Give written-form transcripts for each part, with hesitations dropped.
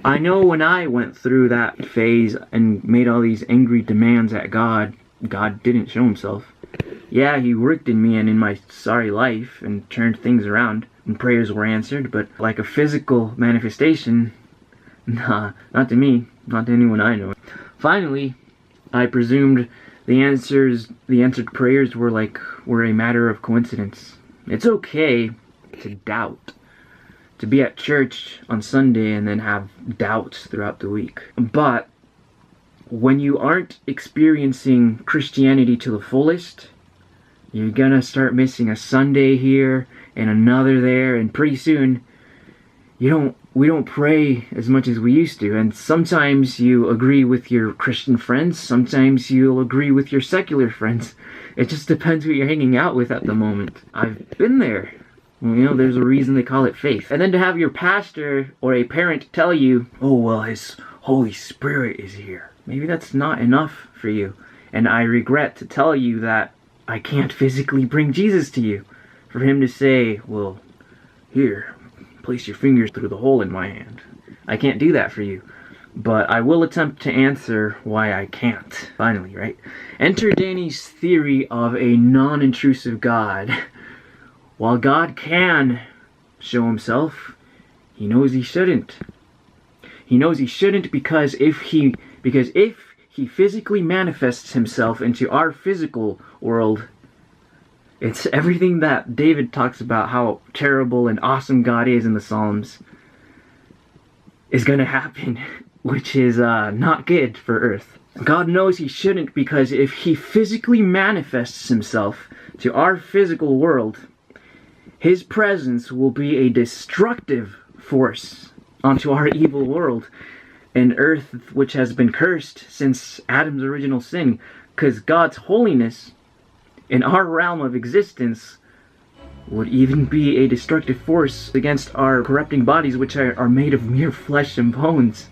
I know when I went through that phase and made all these angry demands at God, God didn't show himself. Yeah, he worked in me and in my sorry life and turned things around and prayers were answered, but like a physical manifestation, nah, not to me, not to anyone I know. Finally, I presumed the answered prayers were a matter of coincidence. It's okay to doubt. To be at church on Sunday and then have doubts throughout the week. But when you aren't experiencing Christianity to the fullest, you're gonna start missing a Sunday here and another there, and pretty soon we don't pray as much as we used to. And sometimes you agree with your Christian friends, sometimes you'll agree with your secular friends. It just depends who you're hanging out with at the moment. I've been there. You know, there's a reason they call it faith. And then to have your pastor or a parent tell you, oh, well, his Holy Spirit is here. Maybe that's not enough for you. And I regret to tell you that I can't physically bring Jesus to you. For him to say, well, here, place your fingers through the hole in my hand. I can't do that for you. But I will attempt to answer why I can't. Finally, right? Enter Dani's theory of a non-intrusive God. While God can show himself, he knows he shouldn't. He knows he shouldn't because if he physically manifests himself into our physical world, it's everything that David talks about how terrible and awesome God is in the Psalms is going to happen, which is not good for Earth. God knows he shouldn't because if he physically manifests himself to our physical world, his presence will be a destructive force onto our evil world, an earth which has been cursed since Adam's original sin, because God's holiness in our realm of existence would even be a destructive force against our corrupting bodies, which are made of mere flesh and bones.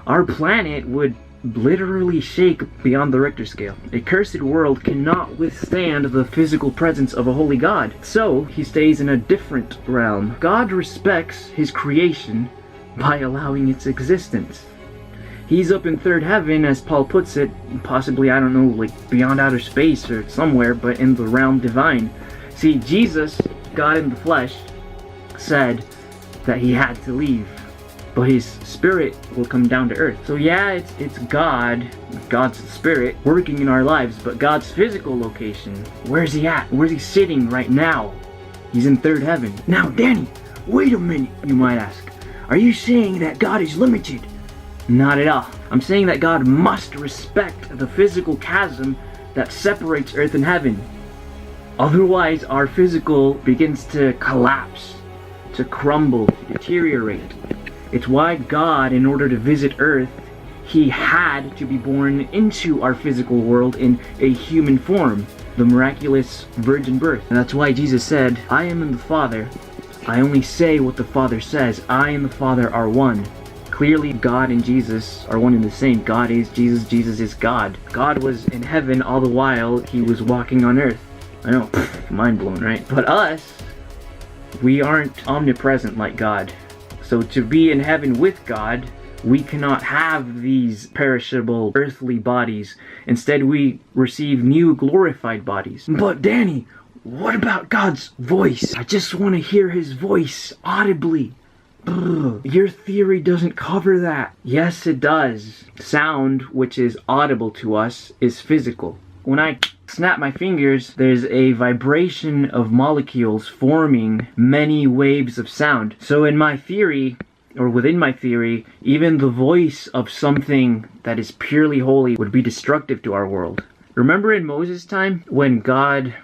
Our planet would literally shake beyond the Richter scale. A cursed world cannot withstand the physical presence of a holy God, so he stays in a different realm. God respects his creation by allowing its existence. He's up in third heaven, as Paul puts it, possibly, I don't know, like beyond outer space or somewhere, but in the realm divine. See, Jesus, God in the flesh, said that he had to leave, but his spirit will come down to earth. So yeah, it's God's spirit working in our lives, but God's physical location, where's he at? Where's he sitting right now? He's in third heaven. Now, Danny, wait a minute, you might ask. Are you saying that God is limited? Not at all. I'm saying that God must respect the physical chasm that separates earth and heaven. Otherwise, our physical begins to collapse, to crumble, to deteriorate. It's why God, in order to visit Earth, he had to be born into our physical world in a human form, the miraculous virgin birth. And that's why Jesus said, I am in the Father. I only say what the Father says. I and the Father are one. Clearly, God and Jesus are one and the same. God is Jesus, Jesus is God. God was in heaven all the while he was walking on earth. I know, mind blown, right? But us, we aren't omnipresent like God. So to be in heaven with God, we cannot have these perishable earthly bodies. Instead, we receive new glorified bodies. But Danny, what about God's voice? I just want to hear his voice audibly. Ugh, your theory doesn't cover that. Yes, it does. Sound, which is audible to us, is physical. When I snap my fingers, there's a vibration of molecules forming many waves of sound. So in my theory, or within my theory, even the voice of something that is purely holy would be destructive to our world. Remember in Moses' time, when God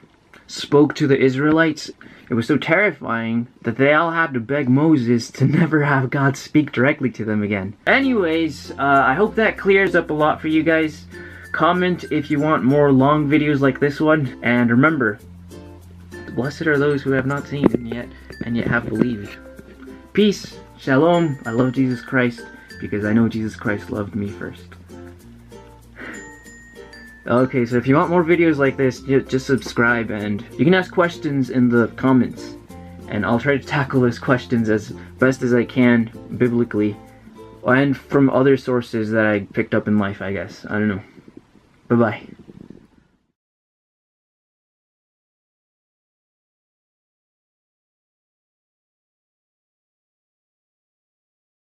spoke to the Israelites? It was so terrifying that they all had to beg Moses to never have God speak directly to them again. Anyways, I hope that clears up a lot for you guys. Comment if you want more long videos like this one. And remember, blessed are those who have not seen yet and yet have believed. Peace. Shalom. I love Jesus Christ because I know Jesus Christ loved me first. Okay, so if you want more videos like this, just subscribe and you can ask questions in the comments. and I'll try to tackle those questions as best as I can biblically and from other sources that I picked up in life, I guess. I don't know. Bye-bye.